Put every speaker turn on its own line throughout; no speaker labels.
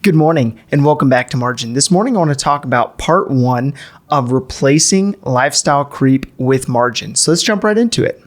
Good morning and welcome back to Margin. This morning I want to talk about part one of replacing lifestyle creep with margin. So let's jump right into it.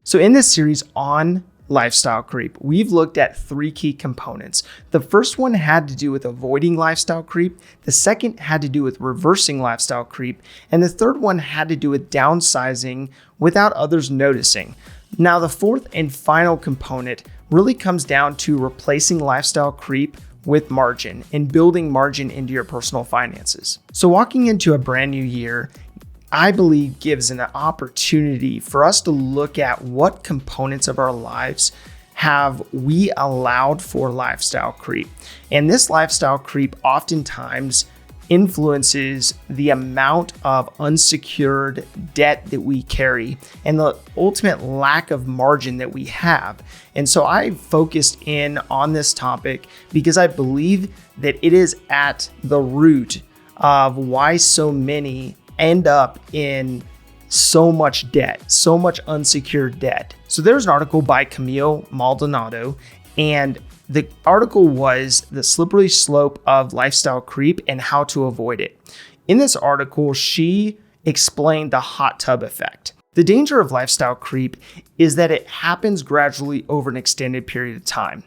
So in this series on lifestyle creep, we've looked at three key components. The first one had to do with avoiding lifestyle creep. The second had to do with reversing lifestyle creep. And the third one had to do with downsizing without others noticing. Now, the fourth and final component really comes down to replacing lifestyle creep with margin and building margin into your personal finances. So walking into a brand new year, I believe gives an opportunity for us to look at what components of our lives have we allowed for lifestyle creep. And this lifestyle creep oftentimes influences the amount of unsecured debt that we carry and the ultimate lack of margin that we have. And so I focused in on this topic because I believe that it is at the root of why so many end up in so much debt, so much unsecured debt. So there's an article by Camille Maldonado, and the article was The Slippery Slope of Lifestyle Creep and How to Avoid It. In this article, she explained the hot tub effect. The danger of lifestyle creep is that it happens gradually over an extended period of time,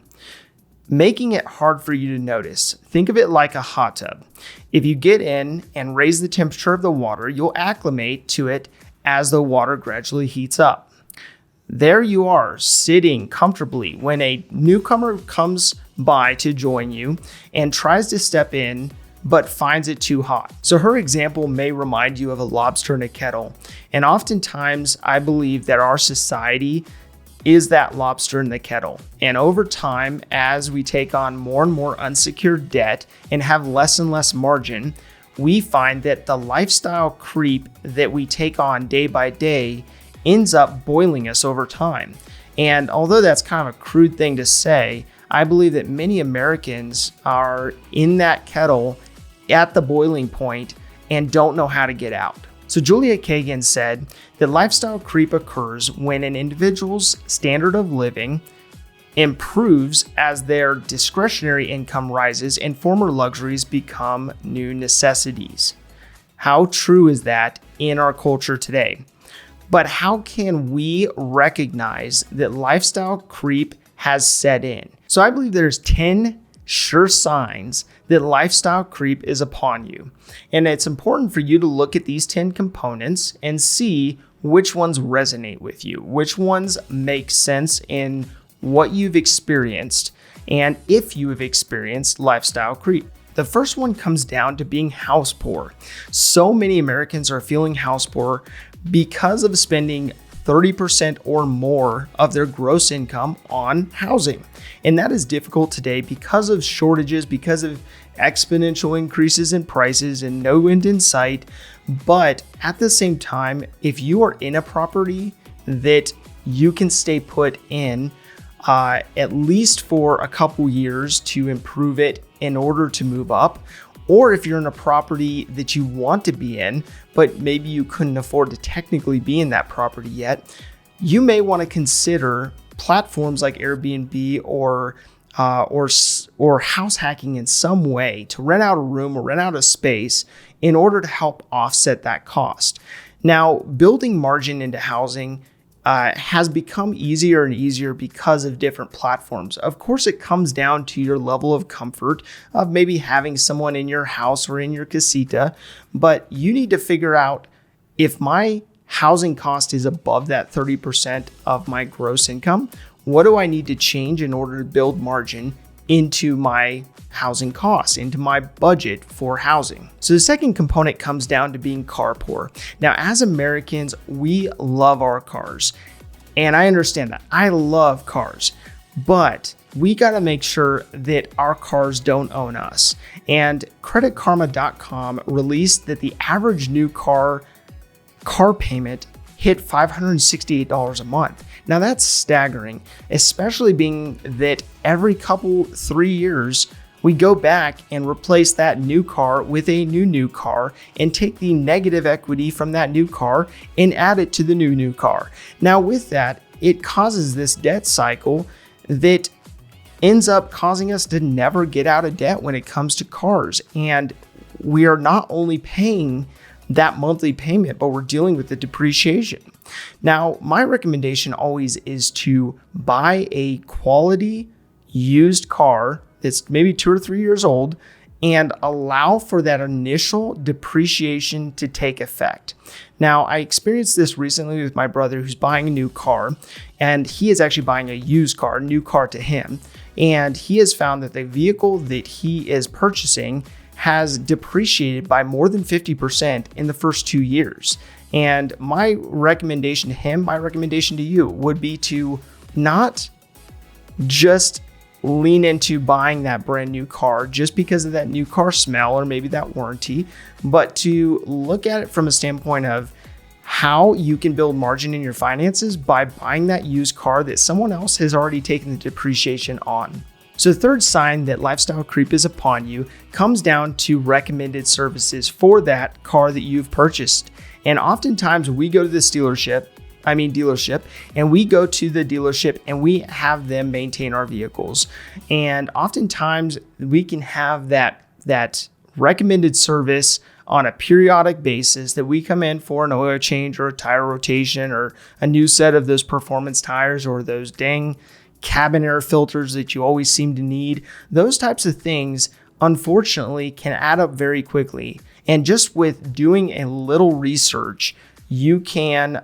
making it hard for you to notice. Think of it like a hot tub. If you get in and raise the temperature of the water, you'll acclimate to it as the water gradually heats up. There you are, sitting comfortably when a newcomer comes by to join you and tries to step in, but finds it too hot. So her example may remind you of a lobster in a kettle. And oftentimes, I believe that our society is that lobster in the kettle. And over time, as we take on more and more unsecured debt and have less and less margin, we find that the lifestyle creep that we take on day by day ends up boiling us over time. And although that's kind of a crude thing to say, I believe that many Americans are in that kettle at the boiling point and don't know how to get out. So Julia Kagan said that lifestyle creep occurs when an individual's standard of living improves as their discretionary income rises and former luxuries become new necessities. How true is that in our culture today? But how can we recognize that lifestyle creep has set in? So I believe there's 10 sure signs that lifestyle creep is upon you. And it's important for you to look at these 10 components and see which ones resonate with you, which ones make sense in what you've experienced, and if you have experienced lifestyle creep. The first one comes down to being house poor. So many Americans are feeling house poor because of spending 30% or more of their gross income on housing. And that is difficult today because of shortages, because of exponential increases in prices and no end in sight. But at the same time, if you are in a property that you can stay put in at least for a couple years to improve it in order to move up, or if you're in a property that you want to be in, but maybe you couldn't afford to technically be in that property yet, you may want to consider platforms like Airbnb or house hacking in some way to rent out a room or rent out a space in order to help offset that cost. Now, building margin into housing has become easier and easier because of different platforms. Of course, it comes down to your level of comfort of maybe having someone in your house or in your casita, but you need to figure out if my housing cost is above that 30% of my gross income, what do I need to change in order to build margin into my housing costs, into my budget for housing? So the second component comes down to being car poor. Now, as Americans, we love our cars. And I understand that. I love cars. But we got to make sure that our cars don't own us. And creditkarma.com released that the average new car payment hit $568 a month. Now that's staggering, especially being that every 3 years we go back and replace that new car with a new car and take the negative equity from that new car and add it to the new car. Now with that, it causes this debt cycle that ends up causing us to never get out of debt when it comes to cars. And we are not only paying that monthly payment, but we're dealing with the depreciation. Now, my recommendation always is to buy a quality used car that's maybe 2 or 3 years old and allow for that initial depreciation to take effect. Now, I experienced this recently with my brother who's buying a new car, and he is actually buying a used car, new car to him. And he has found that the vehicle that he is purchasing has depreciated by more than 50% in the first 2 years. And my recommendation to him, my recommendation to you would be to not just lean into buying that brand new car just because of that new car smell or maybe that warranty, but to look at it from a standpoint of how you can build margin in your finances by buying that used car that someone else has already taken the depreciation on. So the third sign that lifestyle creep is upon you comes down to recommended services for that car that you've purchased. And oftentimes we go to this dealership, and we go to the dealership and we have them maintain our vehicles. And oftentimes we can have that recommended service on a periodic basis that we come in for an oil change or a tire rotation or a new set of those performance tires or those dang cabin air filters that you always seem to need. Those types of things, unfortunately, can add up very quickly. And just with doing a little research, you can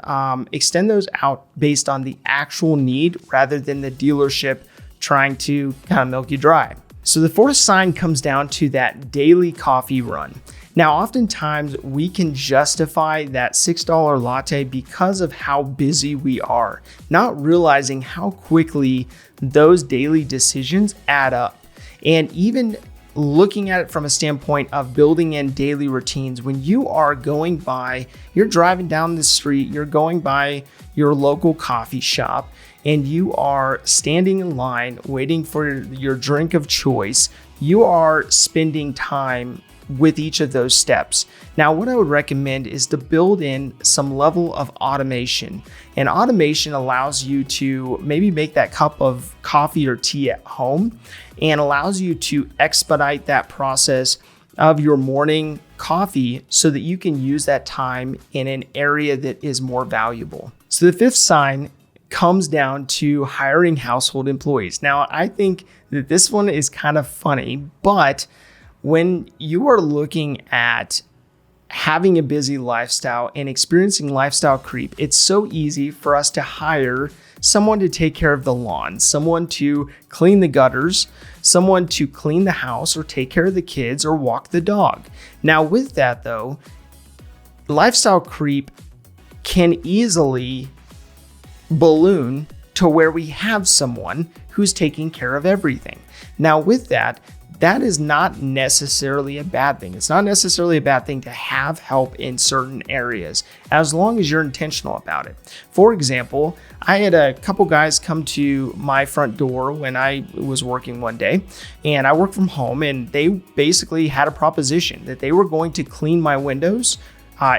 extend those out based on the actual need rather than the dealership trying to kind of milk you dry. So the fourth sign comes down to that daily coffee run. Now, oftentimes we can justify that $6 latte because of how busy we are, not realizing how quickly those daily decisions add up. And even looking at it from a standpoint of building in daily routines, when you are going by, you're driving down the street, you're going by your local coffee shop, and you are standing in line waiting for your drink of choice, you are spending time with each of those steps. Now, what I would recommend is to build in some level of automation. And automation allows you to maybe make that cup of coffee or tea at home and allows you to expedite that process of your morning coffee so that you can use that time in an area that is more valuable. So the fifth sign comes down to hiring household employees. Now, I think that this one is kind of funny, but when you are looking at having a busy lifestyle and experiencing lifestyle creep, it's so easy for us to hire someone to take care of the lawn, someone to clean the gutters, someone to clean the house or take care of the kids or walk the dog. Now, with that though, lifestyle creep can easily balloon to where we have someone who's taking care of everything. Now, with that is not necessarily a bad thing. It's not necessarily a bad thing to have help in certain areas, as long as you're intentional about it. For example, I had a couple guys come to my front door when I was working one day, and I work from home, and they basically had a proposition that they were going to clean my windows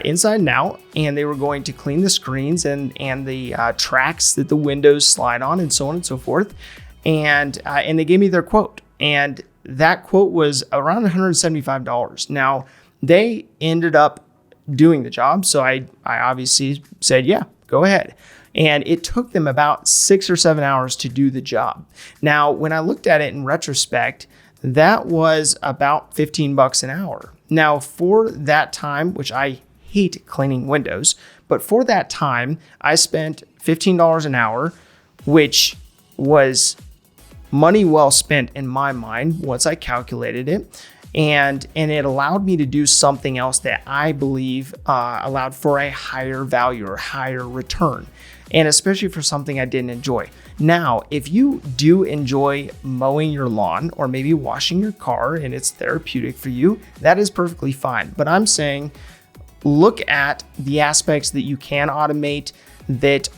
inside and out, and they were going to clean the screens and the tracks that the windows slide on and so on and so forth. And they gave me their quote. And that quote was around $175. Now, they ended up doing the job. So I obviously said, yeah, go ahead. And it took them about 6 or 7 hours to do the job. Now, when I looked at it in retrospect, that was about $15 an hour. Now, for that time, which I hate cleaning windows, but for that time, I spent $15 an hour, which was money well spent in my mind once I calculated it. And it allowed me to do something else that I believe allowed for a higher value or higher return. And especially for something I didn't enjoy. Now, if you do enjoy mowing your lawn or maybe washing your car and it's therapeutic for you, that is perfectly fine. But I'm saying, look at the aspects that you can automate that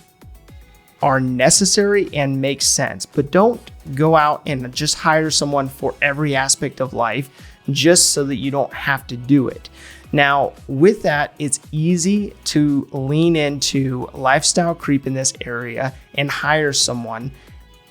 are necessary and make sense, but don't go out and just hire someone for every aspect of life just so that you don't have to do it. Now, with that, it's easy to lean into lifestyle creep in this area and hire someone.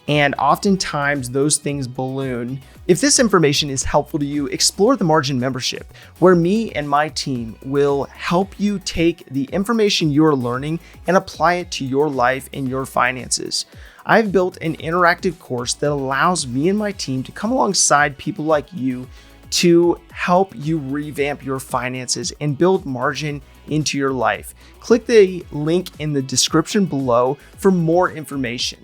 And oftentimes those things balloon. If this information is helpful to you, explore the Margin membership, where me and my team will help you take the information you're learning and apply it to your life and your finances. I've built an interactive course that allows me and my team to come alongside people like you to help you revamp your finances and build margin into your life. Click the link in the description below for more information.